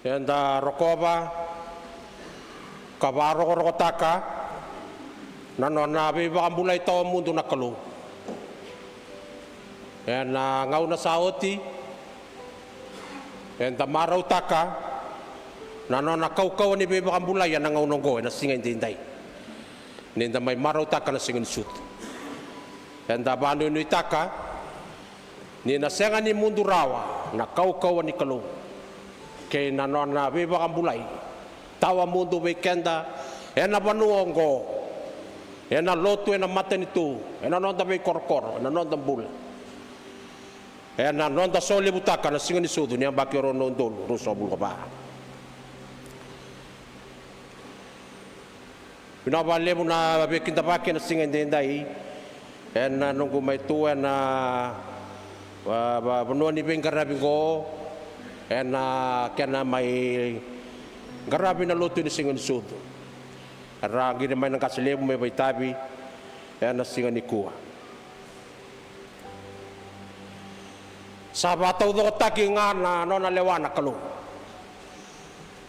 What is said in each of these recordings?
enda rokova kavaro rokotaka nano na viva ambulai tau mundu nakalu ena ngau na saoti enda marau taka nano na kau ni viva ambulai na ngau nongo na singa indai nenda mai marau taka na singa nisut enda bandu ni taka ni na senga ni mundu rawa na kau ni kalu ke na nona viva ambulai tawa mundu weekenda ena banuongo ena lotu ena matenitu ena nonda be korkor ena nonda bula ena nonda sole butaka na singa ni sudu ni ambaki rono ndolu ruso bulu ba ina vale muna be kinda baki na singa ndendai ena nungu mai tu ena ba bononi bengara bingo ena kena mai garabi na lotu ni singa ni sudu rangi ni mai nang kasilemu mai baitabi ena singa ni kua sabatau do taki ngana nona lewana kalu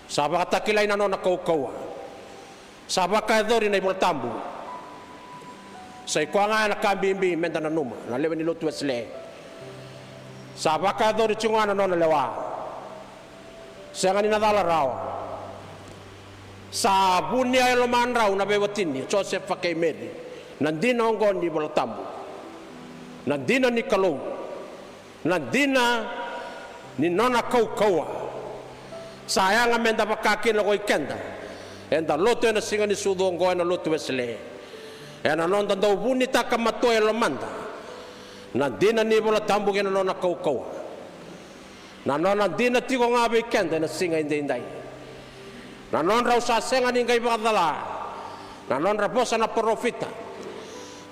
sabata kilai na nona kau sabaka dori na iboltambu sai kwanga na kambimbi menda na numa na leweni lotu asle sabaka dori chungana nona lewa sengani na dala rawa sabuni ay loman raw na bewatini Joseph pakai meri nandina ongon di balatambu nandina ni kalau nandina ni nona kau sayang amenda pakakin loko ikenda enda loto na singa ni sudu ongo na loto wesle ena nonda do buni takamato ay lomanda nandina ni balatambu kena nona kau na nona dina tigo ngabe ikenda na singa indai na non raw sa senga ni ngai badala na non raposa na profita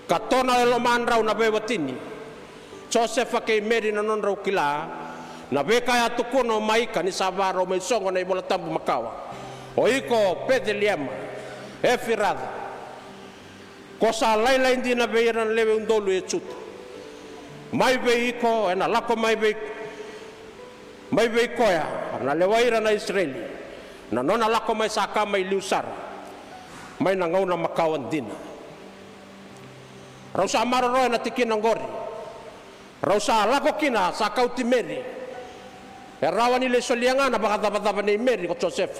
katona lo man raw na bewatini Joseph kay meri na non raw kila na be kaya tukuno maika ni sabaro may songo na ibolatambu makawa o iko pedeliam efirada ko sa laila hindi na beyiran lewe undolu echut may be iko ena lako may be koya na lewaira na Israeli na nona lako may saka may liusar may nangaw na makawan din raw sa amaroroy na tikin ng gori raw sa lako kina sa kauti Mary rawan ni Lesolianga na baka dapat ni Mary ko Joseph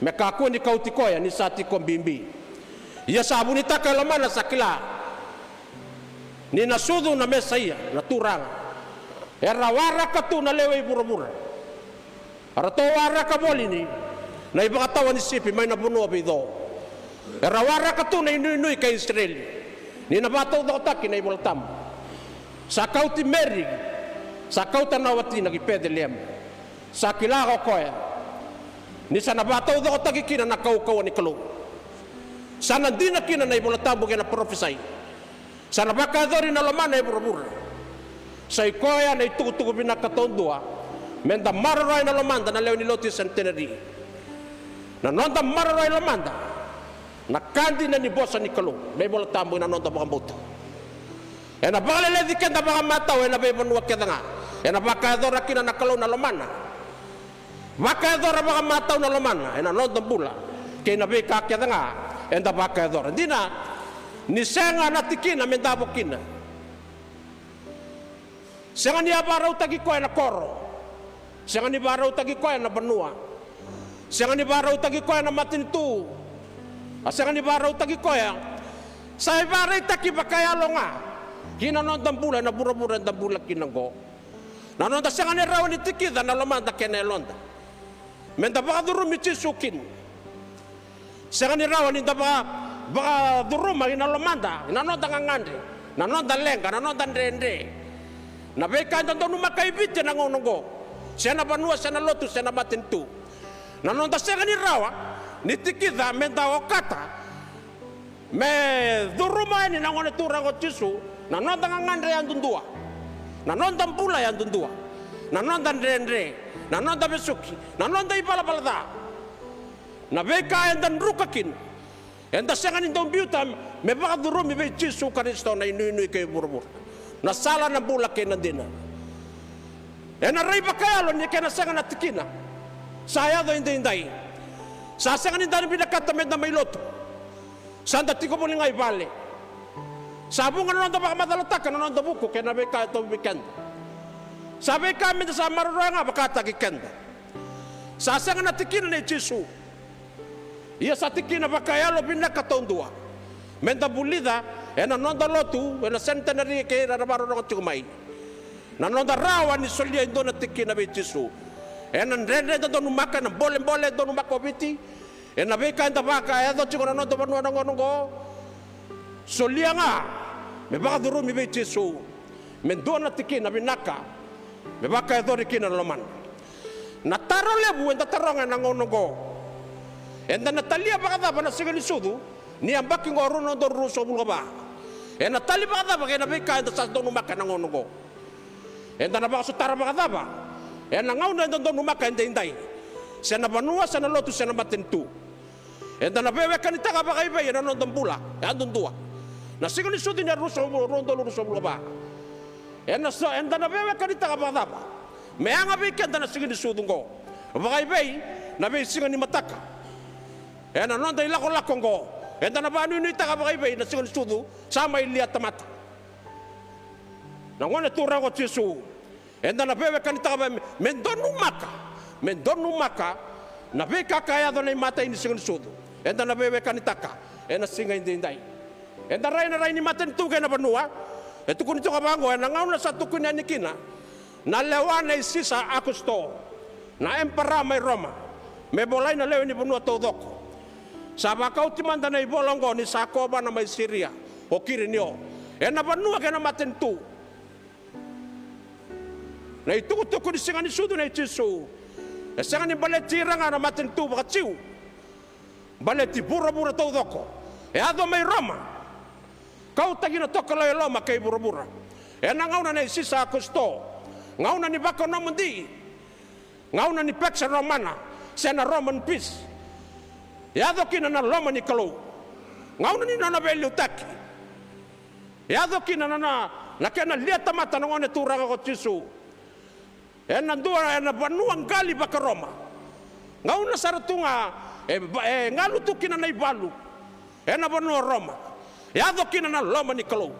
mekaku ni kauti koya ni sati kombimbi iya sabu ni takalaman na sakila ni nasudu na mesaya na turang rawara katu na lewe bura-bura arato wara ka bolini na ibakatawan ni sipi may nabuno abido rawara katu na inuy kay Israel ni nabataw do taki na ibolatam sa kauti Mary sa kauta nawati nagipedeliam sa kilako koya ni sa nabataw do taki kina na kaukaw ni kalu sa nandina kina na ibolatam kina prophesy sa nabakadori na laman na bura-bura sa ikoya na itutugo binakatondua menda mararay na lamanda na lew ni Loti Centenary na nonda mararay lamanda na kandi na ni bosa ni kalu may bolatambo na nonda baka buto e na baka leledikan na baka mataw e na bay manuwa kita nga e na baka edora kina na kalu na lamana baka edora baka mataw na lamana e na nonda bula kaya na bay kakita nga e na baka edora hindi na ni senga na tikina mendabo kina senga ni abaraw tagi ko na koro senga ni baraw tagi ko na banua senga ni baraw tagi ko na matinitu senga ni baraw tagi ko sa ibaray taki bakayalo nga kinanon dambula na bura-bura dambula kinanggo nanon da senga ni raw ni tikida na lamanda kenelonda menda baka durumi sukin senga ni raw ni da baka duruma ina lamanda nanon da ngangande nanon da lenga nanon da ndende na beka ndondo numakaibite na ngonongo siya na banua siya na lotu siya na matintu nanonda siya ni rawa ni tikida menda okata me duruma ni nangone tura ko tisu nanonda ngandre yan dundua nanonda mpula yan dundua nanonda ndendre nanonda besuki nanonda ibala-balada na beka endan rukakin enda siya ni ndong me baka durumi be tisu kanisto na inu kay burbur na sala na bulak kay nandina e na ray bakayalo ni kena sanga na tikina saya do indai sa senga ni dani binakata menda mai lotu sanda tiko mo ngai vale sabu ngano ndo baka madalata kana ndo buku kena beka to weekend sabe kami sa maruranga bakata kikenda sa senga na tikina ni Jesu ia sa tikina bakaya lo binakata ondua menda bulida ena nonda lotu ena centenary ke rabaro no tumai na nonda rawa ni solia indona tikina be Jesu ena rende do numaka na bole do numaka biti ena be kanda baka edo chiko na nonda banua ngo solia nga me baka duru mi be Jesu mendona tikina binaka me baka edo rikina loman na taro lebu enda taronga na ngo enda natalia baka da na sigani sudu ni ambaki ngoro no do ruso bulaba ena tali baka da baka na be kanda sa do numaka na ngo enda na baka sutara baka da ena ngauna enda do numaka indai sana banua sana lotu sana matentu enda na bewe kanita ka baka ibe ena no dambula andun dua na sigani sudu ni ruso rondo ruso bulaba enda na bewe kanita ka baka da me anga be kanda na sigani sudu ngo baka ibe na be sigani mataka ena no dai lako ngo enda na banu ni taka baka ibe na sigani sudu sama ilia tamata na ngone tura ko Jesu enda na bewe kanita ka mendonu maka na be kakaya do nei mata ini sigani sudu enda na bewe kanita ka ena singa indai enda rai ni mata tu ke na banua etu kun to ka bango ena ngauna satu kun ni kina na lewana isisa Agosto na empara mai Roma me bolai na lewe ni banua to doko saba kau timanda na ibolongo ni sakoba na mai Syria o kiri nio ena banua ke na matentu na itu ko di singani sudu na Jesu singani baleti ranga na matentu baka ciu baleti bura to doko ado mai Roma kau tagina tokolo Roma kai bura ena ngauna na isisa Agosto ngauna ni bako no mundi ngauna ni Pax Romana sena Roman peace yado kina na Roma ni kalau ngauna ni nana belu taki yado kina na kena liata mata na ngone turanga ko Jesu ena dua ena banuang gali baka Roma ngauna saratunga ngalu tu kina na ibalu ena banua Roma yado kina na Roma ni kalau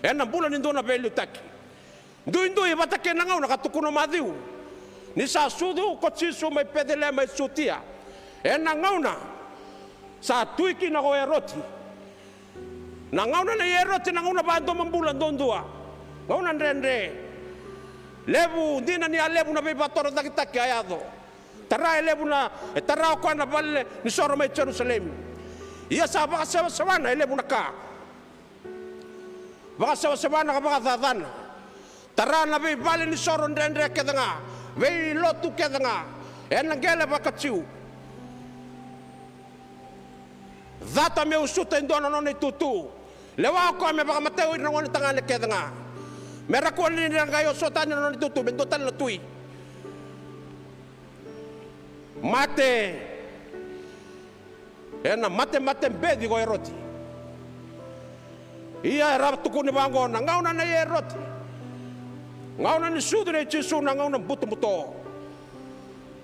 ena bulan indo na belu taki indo bata kena ngauna katukuno madiu ni sa sudu ko Jesu mai pedele mai sutia ena ngauna sa tuiki na ko eroti na ngauna na eroti na ngauna ba do mambulan dondua ngauna rende lebu dina ni alebu na be batoro takitaki ayado tara lebu na tara ko na balle ni soro mai Jerusalem ia sa baka sawana lebu na ka baka sawana ka baka dadana tara na be balle ni soro rende kedanga be lotu kedanga ena gele baka ciu Zata me usuta indona no tutu lewa ko me baka mateo ina ngone tangale kedanga mera ko ni ngayo sota ni no tutu bendotan la tui mate ena mate bedi go eroti ia rap tuku ni bango na ngauna na eroti ngauna ni sudu ni Jesu na ngauna buto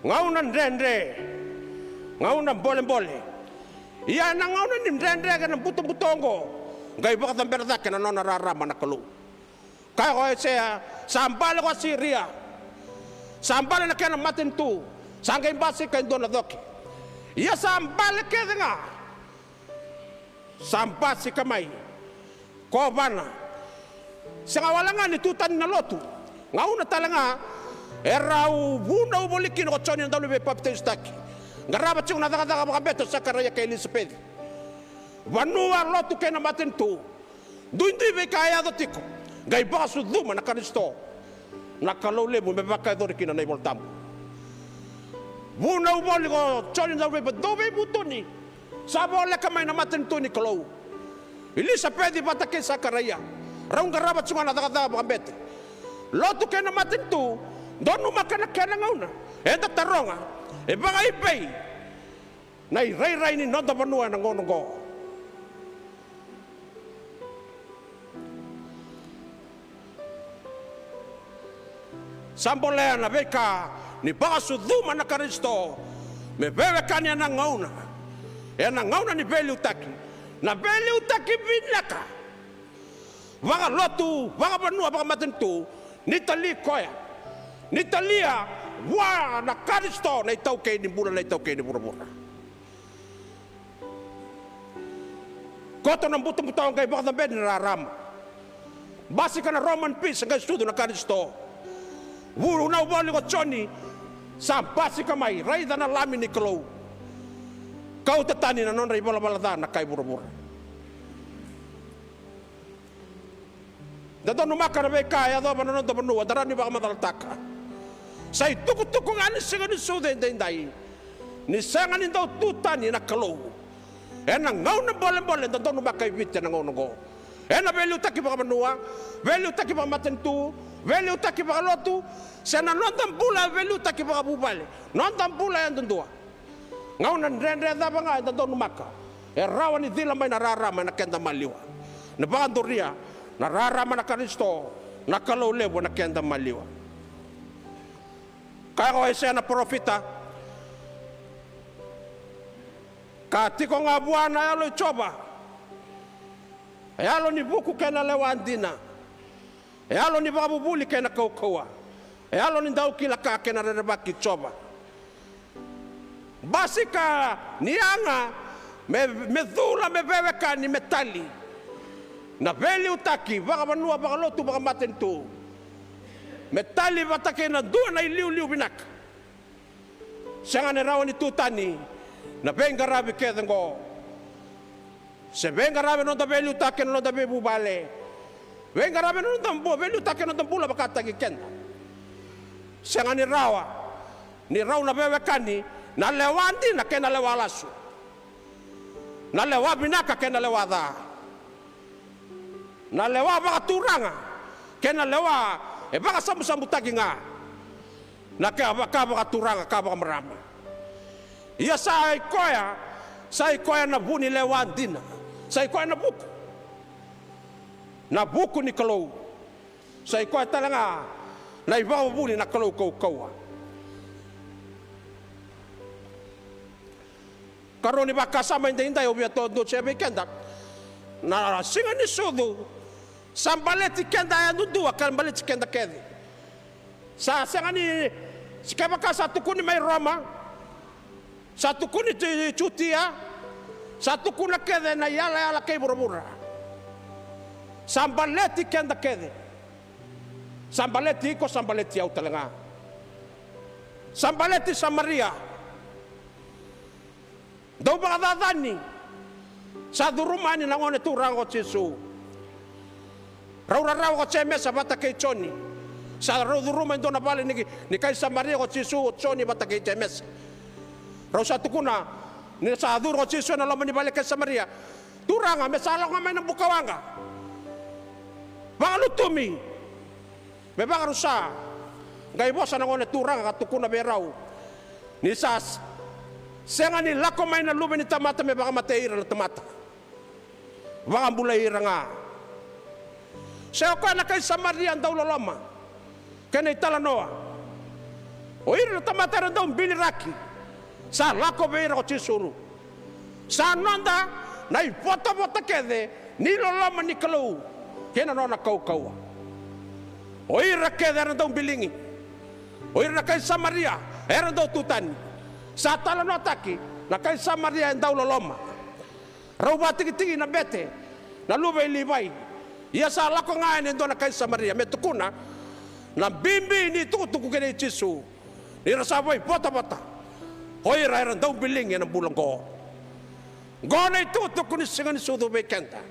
ngauna rende ngauna bole ia na ngauna ni rende kana buto-butongo ngai baka tamberda kana nona rarama na kalu kaya ko sea sambal ko Syria sambal na kana matentu sangay Basilica indona doki ia sambal kedanga sambasi kamai ko bana singawalangan ni tutan na lotu ngauna talanga erau buna ubolikin ko choni ndalu be baptistaki ngaraba chung nadaka baka beto sakaraya kay Elizabeth vanua lotu kena matentu duindi be kaya do tiko gai baka suduma na Kristo na kalole mo be baka do kina na iboltam buna uboli ko choni ndalu be dobe butoni sabole kamay na matentu ni kalau Elizabeth batake sakaraya raung garaba chung nadaka baka beto lotu kena matentu donu makana kena ngauna enda taronga e baka ipei nai rai ni nonda banua na ngonongo sambolea na beka ni baka suduma na Kristo me bewe kani na ngauna ni beli utaki na beli utaki binaka baka lotu baka banua baka matentu ni tali koya ni talia wa na Kristo na itau ke ni bura na itau ke ni bura koto na buto ngai baka ben na ram Basilica na Roman peace ngai studo na Kristo wuru na ubali ko choni sa Basilica mai raida na lami ni klo kau tatani na non rai bala bala na kai bura da no makara be kaya do ba non do banu darani ba madal taka sai tuku ngani sigani sude dai ni sangani do tutani na klo ena ngau na bole da no makai vite na ngau ngo ena belu taki ba manua belu taki ba matentu belu taki ba lotu sena nontan bula belu taki ba bubale nontan bula yang dua ngau na rendre da ba nga da no maka e rawani dila mai na rarama na kenda maliwa na ba andoria na rarama na Kristo na kalau levo na kenda maliwa kaya ko isa na profita katiko nga buana yalo choba yalo ni buku kena lewandina yalo ni babubuli kena kaukawa yalo ni dau kila ka kena rebaki choba Basilica nianga me dhula me bebeka ni metali na beli utaki baka manua baka lotu baka matentu metali batake na dua na iliu binak sangane rawani tutani na benga rabi kedengo se benga rabi non da beli utaki non da bebu bale benga rabi non da bo beli utaki non da bula baka taki kenda sangane rawa ni raw na bebekani na lewandi na kena lewalasu na lewa binaka kena lewada na lewa baka turanga kena lewa e baka samu taki nga na ka baka turanga ka baka marama ia sai koya na buni lewandina sai koya na buku ni kalau sai koya talanga na ibawa buni na kalau kau karoni baka sama inda yo biato do chebe kenda na singa ni sudu sambaleti kenda ya dua sambaleti kenda kedi sa singa ni sikaba ka satu kuni mai Roma satu kuni cutia satu kuna kede na yala kei bura sambaleti kenda kedi sambaleti ko sambaleti au talanga sambaleti Samaria do ba dadani sa durumani na ngone turango Jesu raura ko cheme sa bata ke choni sa ro duruma ndo na bale ni kai Samaria ko Jesu choni bata ke chemes ro sa tukuna ni sa dur ko Jesu na lamani bale ke Samaria turanga me sala ngame na bukawanga balutumi me ba rusa ngai bosa na ngone turanga tukuna berau ni sas senga ni lako mai na lube ni tamata me baka mateira na tamata baka bulaira nga seo ko na kay Samaria daw loloma kena itala noa o ira na tamata daw biliraki sa lako beira ko Chisuru sa nanda na ipota kede ni loloma ni kalau kena nona kau o ira kede daw bilingi o ira kay Samaria era daw tutani sa tala no ataki na kay Samaria daw loloma raw ba tigi na bete na lubay libay ia sa lako ngayon endo na kay Samaria metukuna na bimbi ni tukutuku kene Jesu ni rasaboy bota hoy ra daw biling yan ang bulang ko gona itutuk ni singan sudo bekenta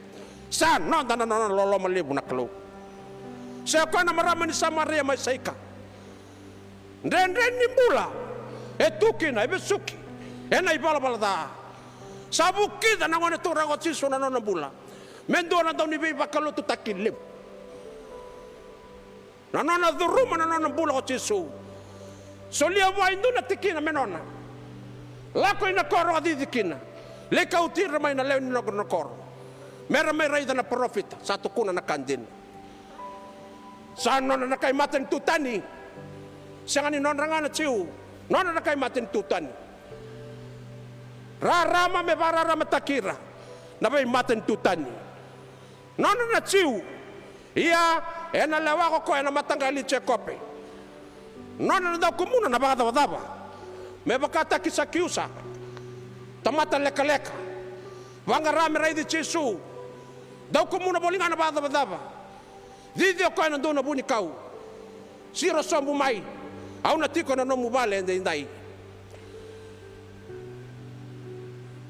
sa no loloma libu na kalo sa ko na marama ni Samaria may saika ren ni bula etukina ebesuki ena ibala da sabuki da nangone turango Jesu na nona bula mendo na daw ni be bakalo tu takilip na nona duruma na nona bula ko Jesu solia wa indu na tikina menona lako ina koro adidikina le kautira mai na leon na koro mera mai raida na profita satu kuna na kandin sa nona na kay maten tutani Sangani non rangana tiu, non na kai maten tutani. Rarama me bararama takira, na bai maten tutani. Non na tiu, ia ena lewa ko ena matangali chekope. Non na dau komuna na bada. Me bakata kisakiusa. Tamata leka. Wanga rame rai di Jesu. Dau komuna bolinga na bada. Didi ko ena dona buni kau. Siro sombu mai. Au na tiko na nomu bale ndai.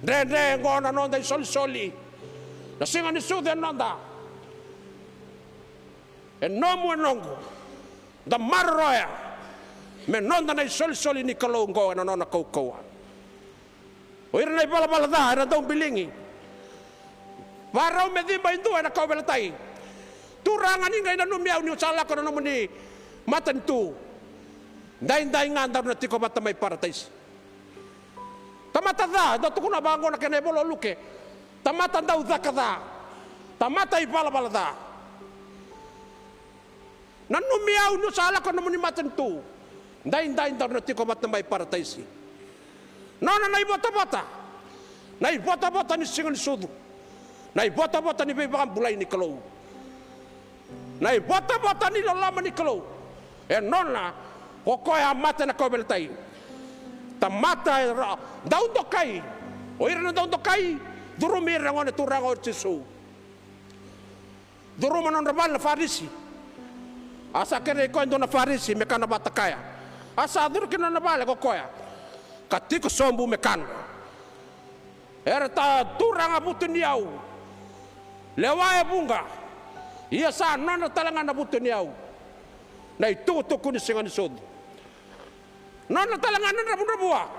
Dre ngona nonda soli. Na singa ni sude nonda. E nomu nongo. Da marroya. Me nonda na soli ni kalongo na nona koukoa. O ira na bala da na dong bilingi. Varau me dimba indu na kau belatai. Turanga ni ngai na numiau ni sala ko na nomuni matan tu. Dai ngandar na tiko mata mai paratais. Tamata da tukuna bango na kene bolo luke. Tamata da udakada. Tamata I bala da. Nanu miau nu sala ko nomuni matan tu. Dai ndar na tiko mata mai paratais. Nona nai bota. Nai bota ni singon sudu. Nai bota ni bebam bulai ni kalau. Nai bota ni lama ni kalau. E nona kokoya mata na kobeltai. Tamata daun dokai. O ira na daun dokai. Durumir ngone turango Jesu. Duruman on rabal na farisi. Asa kere ko ndo na farisi mekana batakaya. Asa dur kina na bale kokoya. Katiko sombu mekana. Era ta turanga butuniau. Lewae bunga. Ia sa nona talanga na butuniau. Na itu kuni singa ni sod. Nona talanga na rabua.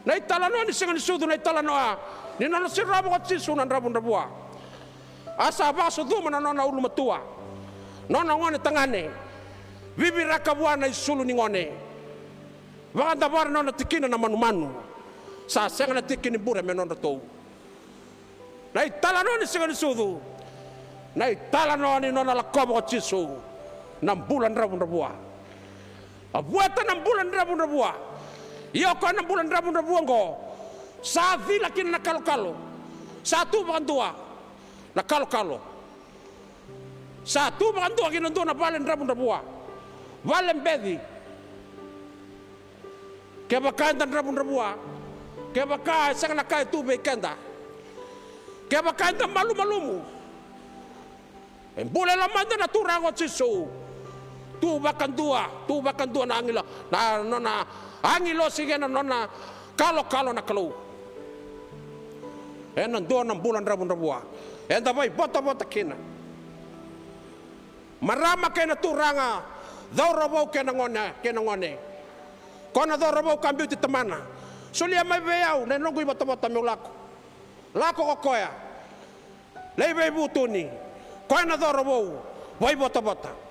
Na italano ni singa ni sod na italano ni nona sirabu ko Jesu na rabua. Asa ba so duma na nona ulu matua. Nona ngone tangane. Bibi rakabua na isulu ni ngone. Waka dabar nona tikina na manu. Sa senga na tikini bure me nona tou. Na italano ni singa ni sodu. Na italano ni nona lakobo ko Jesu. 6 bulan rabun-rabua. Abuatan 6 bulan rabun-rabua. Iyo ko 6 bulan rabun-rabua ko. Sa vila kin na kalo-kalo. Satu bakan 2. Na kalo-kalo. Satu bakan 2 kin na balen rabun-rabua. Balen bedi. Kebakan rabun-rabua. Kebakan sang nakay tubig kanda. Kebakan malu-malumu. Embule laman na turango Jesu. Tu bakan dua na angilo na angilo sige na nona kalo na kalau. Enan 6 bulan rabun-rabua. Enda boy bota kina. Marama kena turanga daw robo kena ngone. Kona daw robo kambiu ti temana. Sulia mai beau na nongo bota me lako. Lako ko koya. Lebe butuni. Kona daw robo boy bota.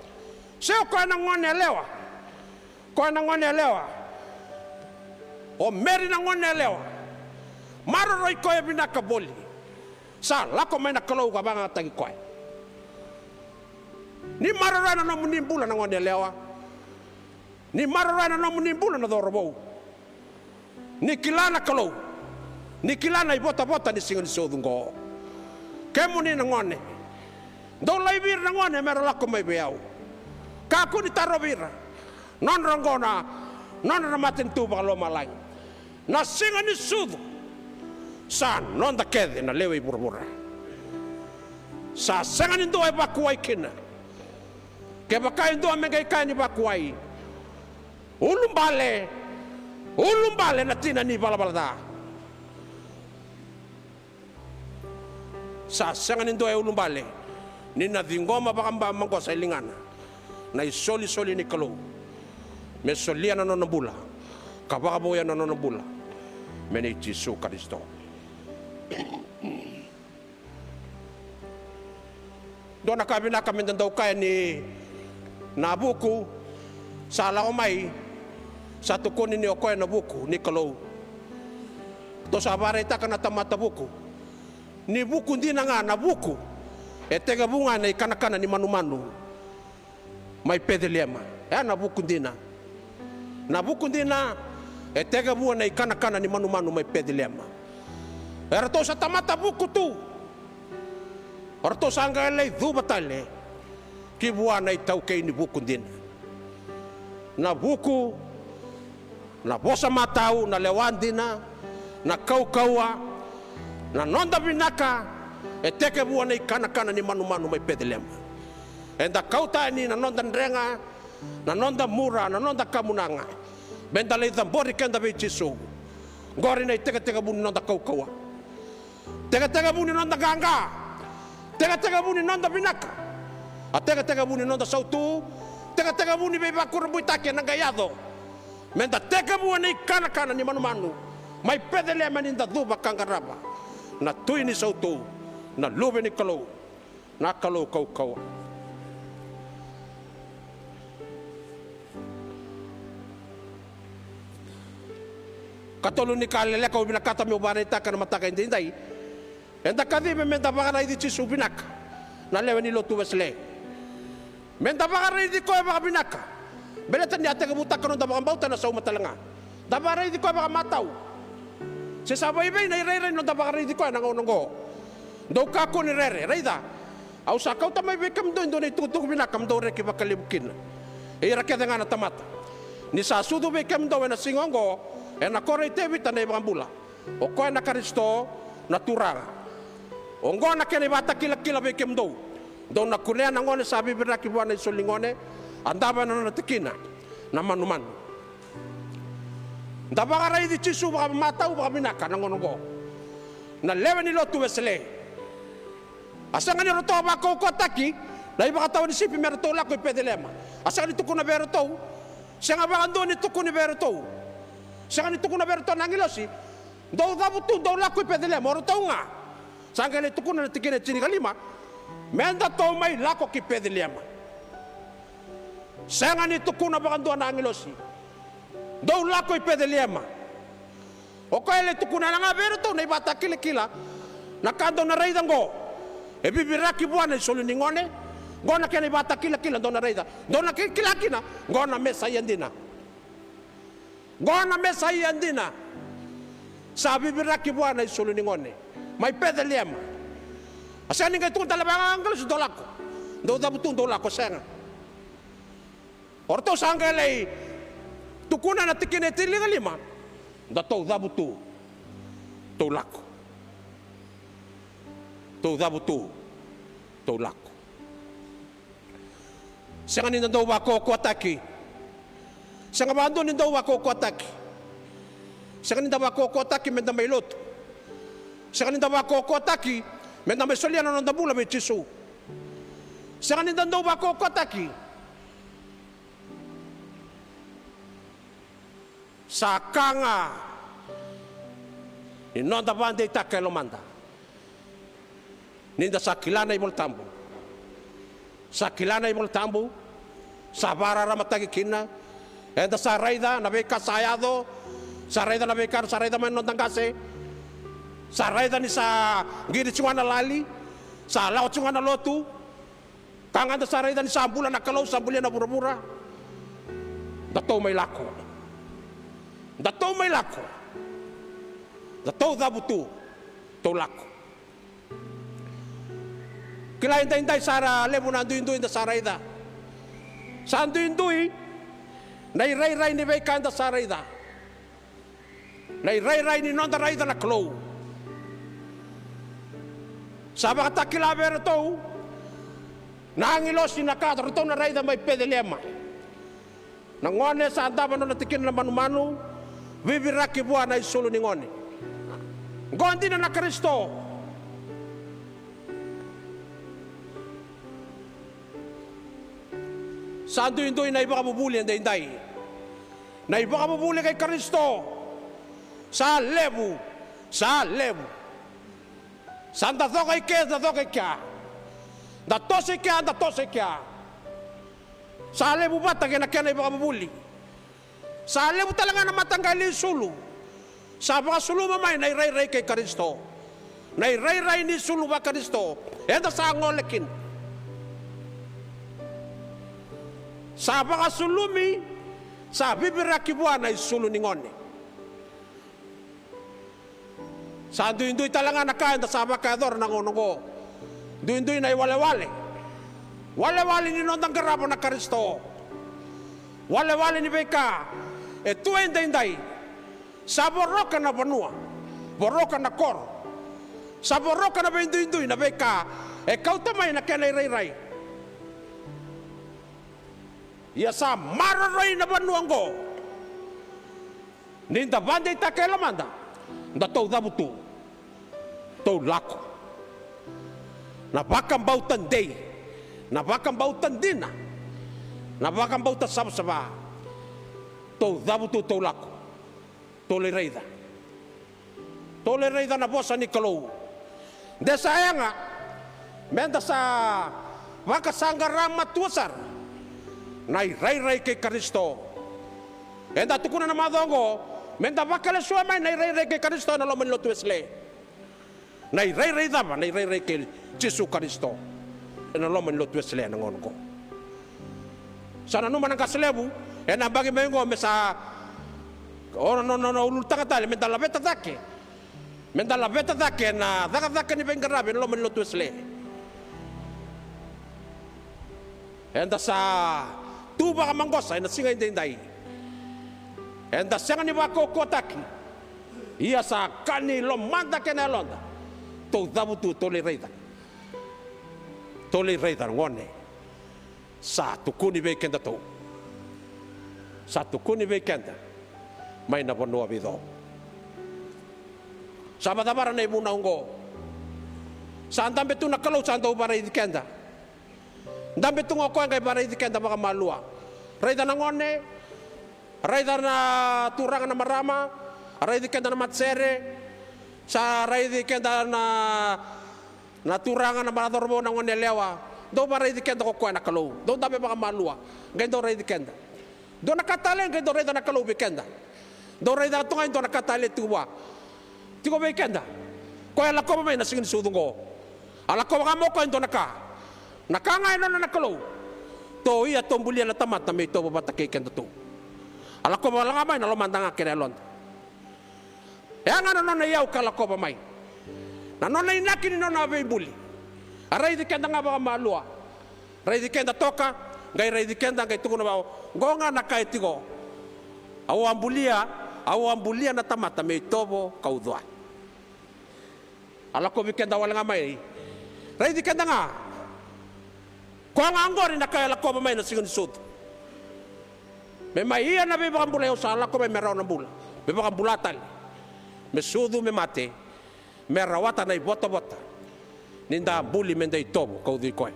Seo ko na ngone lewa. O meri na ngone lewa. Maro roi ko e binaka boli. Sa lako mai na kalau ka banga tagi ko. Ni maro rana no munimbula na ngone lewa. Ni maro rana no munimbula na dorobo. Ni kilana kalau. Ni kilana ibota ni singon sodungo. Kemu ni na ngone. Do laibir na ngone mero lako mai beau. Kaku ni tarobira. Non rongona. Non ramatin tu bakalo malay. Na singa ni sudu. San non da kede na lewe burbura. Sa singa ni doa bakuai kina. Ke bakai doa megai kani bakuai. Ulum bale na tina ni bala. Sa singa ni doa ulum bale. Ni na dingoma bakamba mangko sa ilingana. Na isoli ni kalau. Me solia na nona bula. Kabakaboya na nona bula. Meni Jesu Kristo. Doon nakabina kami daw kaya ni Nabuku. Sala ko may sa tukunin ni Okoy Nabuku ni kalau. To sa barita ka na tamata buku. Ni buku hindi na nga Nabuku. E tega bunga na ikanakana ni manu-manu. May pedilema. na bukundina e tega bua nei kana ni manu mai pedelema era to sa tamata buku tu ora to sanga lei du batale ki bua nei tau ke ni bukundina na buku na bosa matau na lewandina na kaukaua na nonda binaka e teke bua nei kana ni manu mai pedelema enda kauta ni na nonda ndrenga na nonda mura na nonda kamunanga benda lei tambori kenda be chisu ngori nei teka buni nonda kaukaua teka buni nonda ganga teka buni nonda binaka a teka buni nonda sautu teka buni be bakuru buitake na gayado menda teka bua nei kana ni manu mai pedele maninda duba kangaraba na tuini sautu na lube ni kalau na kalau kaukaua katolu ni kalele ko binakata mi ubare ta kana mataka indai enda kadi me menda bagara idi chisu binaka na lewe ni lotu wesle menda bagara idi ko ba binaka beleta ni ate buta kana da bauta na sau matalanga da bagara idi ko ba matau se sabai be na rere no da bagara idi ko na ngongo do ka ko ni rere reida au sa kau tamai be kam do ni tutu binaka mdo re ki bakalibukin e ra ke ngana tamata ni sa sudu be kam do na singongo e na kore te vita nei bambula o koe na Kristo na turanga o ngona kene bata kila be kemdo do na kunea na ngone sabi biraki bwana isolingone andaba na tikina na manu ndaba rai di chisu ba mata u ba binaka na ngono na lewe ni lotu wesle asanga ni roto ba ko taki na iba taw ni sipi merto la ko pedelema asanga ni tukuna berto sanga ba ando ni tukuni berto sanga ni tukuna berto nangilosi do dabutu do la ko pedele moro taunga sanga ni tukuna tikene chini kalima menda to mai la ko ki pedele ma sanga ni tukuna bagando nangilosi do la ko pedele ma o ko ele tukuna nga berto nei bata kila na kando na reidango e bibiraki bwana solo ningone ngona kene bata kila do na reida do na kila kina ngona mesa yandina ngona mesa yandina sabi biraki bwana isulu ningone mai pedeliema asani ngai tu talabanga angles dolako do dabutu dolako senga orto sangale tukuna na tikine tiliga lima da to dabutu dolako to dabutu dolako senga ni ndo wako ko ataki senga bando ni ndo wako ko ataki senga ni ndo wako ko ataki menda mai loto senga ni ndo wako ko ataki menda mai soliana no ndabula me chisu senga ni ndo wako ko ataki sakanga ni nonda bande takelo manda ninda sakilana imol tambu sakilana imol tambu sabara ramatagi kina enda saraida na beka sayado saraida na beka saraida man nondangase saraida ni sa giri chungana lali sa lao chungana lotu kanganda saraida ni sambula na kalau sambulia na burabura dato mai lako dato dabutu to lako kila indai sara lebu na ndu inda saraida sandu indui nai rai ni beka inda saraida nai rai ni nonda raida na klo sabaka takila berto nangilosi na kadro to na raida mai pedelema nangone sa andaba no tikin na manu bibiraki bwana isulu ningone ngondina na Kristo sandu indui na iba kabubuli indai na iba kabubuli kay Kristo sa lebu sanda thokay kya da tose kya sa lebu bata kena iba kabubuli sa lebu talaga na matanggali sulu sa baka sulu mamay na iray kay Kristo na iray ni sulu ba Kristo enda sa ngolekin sa baka sulumi sa bibira kibuana isulu ningone sa duinduy talanga nakain da sa bakador nangonongo duinduy na iwale-wale ni nondang garabo na Kristo wale-wale ni beka tuendai sa boroka na banua boroka na kor sa boroka na binduinduy na beka kau tamay na kenay-ray-ray ia sa mararay na banuanggo ninda banday takelamanda nda tau dabutu tau lako na bakang bautan day na bakang bautan dina na bakang bautan sabsaba tau dabutu tau lako tolereida na bosa ni kalau de sayanga menda sa baka sanggarang matuasar nai rai ke Kristo enda tukuna na madongo menda bakale suamai nai rai ke Kristo na lomen lotuesle nai rai dava nai rai ke Jesu Kristo na lomen lotuesle na ngonko sana no manang kaslebu ena bagi mengo mesa ora no ulul takatale menda la beta take na daka ni bengarabe na lomen lotuesle enda sa tuba ka manggosa na singa indai enda senga ni bako kotaki ia sa kani lo manda kenelonda to dabutu tolereida ngone sa tukuni be kenda to sa tukuni be kenda mai na bonua bido sa badabara nei munango sa andambe tu na kalau sa ndo bara kenda ndambe tungo ko ngai bara kenda baka malua raida na ngone raida na turanga na marama raida kenda na matsere sa raida kenda na turanga na maradorbo na ngone lewa do bara kenda ko na kalau do ndambe baka malua ngai do raida kenda do nakatale ngai do raida na kalau be kenda do raida tunga do nakatale tuwa tiko be kenda ko ala ko mai na singin sudungo ala ko ga mo ko do nakanga ino na kalau to iya tombulia na tamat na may to babatake kenda to ala ko wala nga may na lomandanga kirelon nga no na yaw kala ko ba may na no na inakin no na buli aray di kenda nga ba malua ray di kenda toka ngai ray di kenda ngai tungo na ba gonga na kay tigo awambulia na tamat na may tobo kaudwa ala ko bikenda wala nga may ray di kenda nga kwa ngangori na kaya lako may na singon sud me maiya na beba kambula yo sala ko me meraw na bula beba kambulatal me sudu me mate me rawata na ibota ninda buli menda itobo kau di koy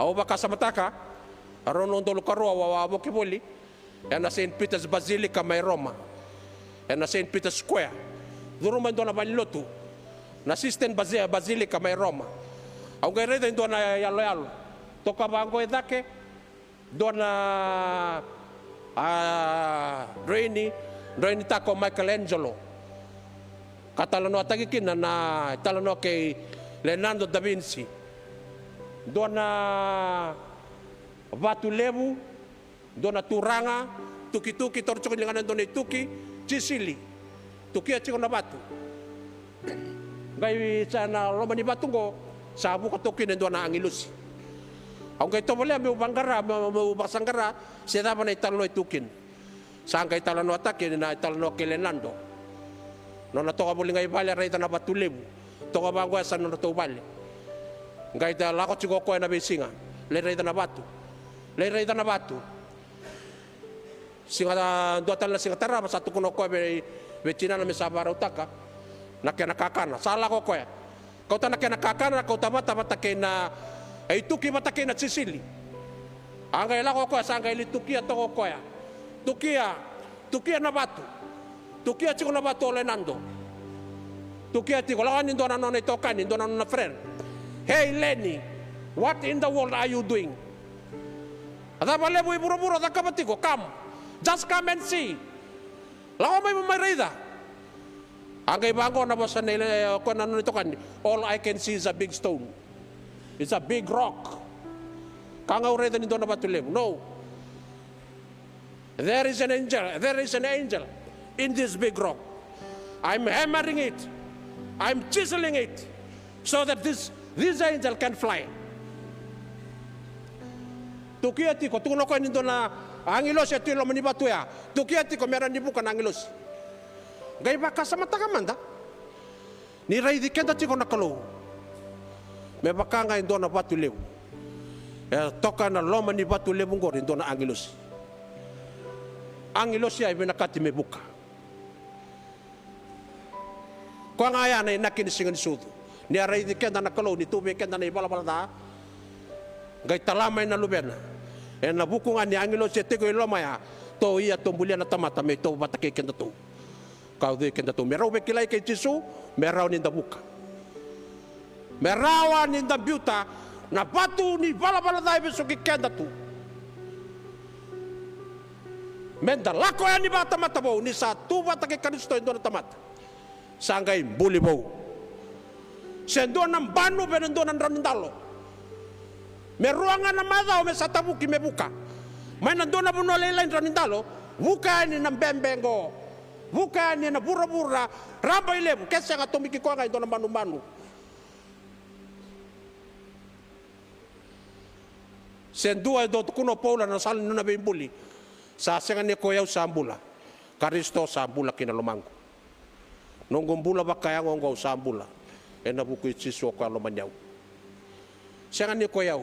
aw baka samataka aron ndolo karo wa bokiboli na St. Peter's Basilica may Roma na St. Peter's Square duro man do na balilotu na Sistine Basilica may Roma au ngai reda ndo na yalo toka bango edake dona Draini tako Michelangelo katalano atagikin na talano kay Leonardo da Vinci dona batu lebu dona turanga tuki torchoko linganan dona tuki Sicily tuki achiko na batu ngai sana romani batungo sabu katokin ndo na angilus ang kay to wala may banggara may basanggara siya pa na italano itukin saan kay talano atakin na italano kilenando no na to ka buling ay bali rayta na batulib to ka bangwa sa no to bali ngay ta lako chigo ko na besinga le rayta na batu singa do tal singa tara sa to kuno ko be china na mesabara utaka nakakana sala ko ko kau tanah kena kakana kau tamata na itu kita kena Sicily anggai lah kau sanggai li tukia to kau ya tukia na batu tukia ciko na batu oleh nando tukia tiko lawan indo na nona itokan indo na nona friend hey Lenny what in the world are you doing ada bale bu buru-buru ada kabatiko come just come and see lawan may mamarida angay bango na bosa nila ko nito kan all I can see is a big stone. It's a big rock. Kangau reda ni dona batu lebu. No. There is an angel in this big rock. I'm hammering it. I'm chiseling it so that this angel can fly. Tukiati ko tuno ko nindo na angilos ito lo mani batu ya. Tukiati ko meron ni bukan angilos. Gay baka sa mata kamanda. Ni rai dikenda ti ko nakalo. Me baka nga indo na batu lebu. Toka na lo mani batu lebu ngor indo na angilos. Angilos ya ibinakati me buka. Ko nga ya na nakin singan sudu. Ni rai dikenda nakalo ni tube kenda na ibala-bala da. Gay talamay na lubena. Na bukungan ni angelo se tego ilomaya to iya tombulia na tamata me to batake kenda to. Kau de kenda to merau be kilai ke Jesu merau ni buka. Merawa ni biuta na batu ni bala-bala dai beso ke kenda to. Menda lako ya ni bata mata bo ni sa tu batake Kristo endo na tamata. Sangai buli bo. Sendo nam banu benendo nan ranindalo. Meruangan na madao me satabuki me buka. May nandun na puno laylain ranindalo, buka ni ng bembengo, buka ni na bura-bura, rabay lebu, kesa nga tumiki ko nga ito na manu-manu. Sendua ito kuno paula na salin na bimbuli, sasengan ni koyaw sa ambula, Karisto sa ambula kinalumango. Nung gumbula ba kaya ngongaw sa ambula, nabukoy siso ko alumanyaw. Sengan ni koyaw,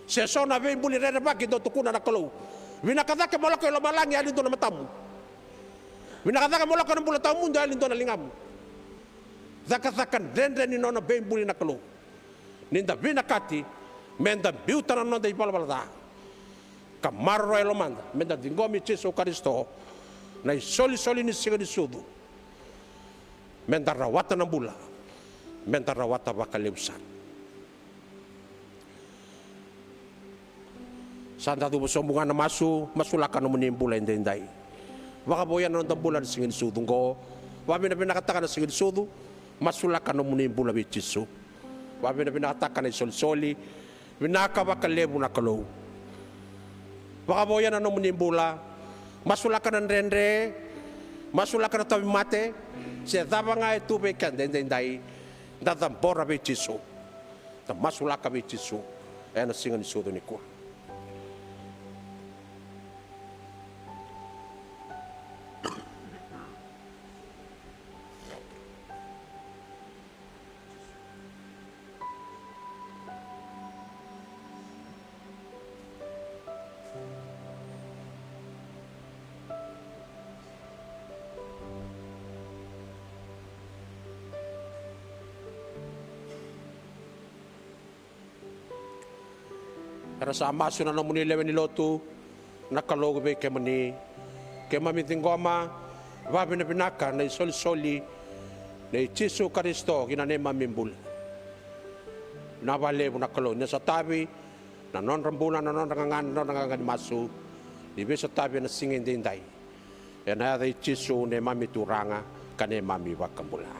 seso na bimbuli rere bagi do tukuna na kalau. Binakata ke mola ko lomalangi alin do na matamu. Binakata ke mola ko na bula tamu alin do na lingamu. Zakatakan dendre ni nona bimbuli na kalau. Ninda binakati menda biuta na nona ibala-bala. Kamaro ay lomanda menda dingomi Jesu Kristo na isoli-soli ni siga ni sudu. Menda rawata na bula. Menda rawata bakaliusan. Santa tu sombungan na masulakan mo nimbula inday. Baka boyan na bulan singin sudu ko. Wabi na pinakatakan na singin sudu, masulakan mo nimbula bichisu. Wabi na pinakatakan na sol-soli, binakabakalebu na kalo. Baka boyan na mo nimbula, masulakan ng rendre, masulakan na tabi mate, siya daba nga ito bekan inday, dadambora bichisu. Masulaka bichisu, na singin sudu ni ko. Era sa amaso na muni lewen ni lotu nakalogo be kemani kemamitingoma wabi na binaka na isoli-soli na Jesu Kristo ginanema mimbul na wale nakalo na sa tabi na non rambulan na non rangangan masu ibe sa tabi na singin dinday na Jesu ne mami turanga kane mami wakambula.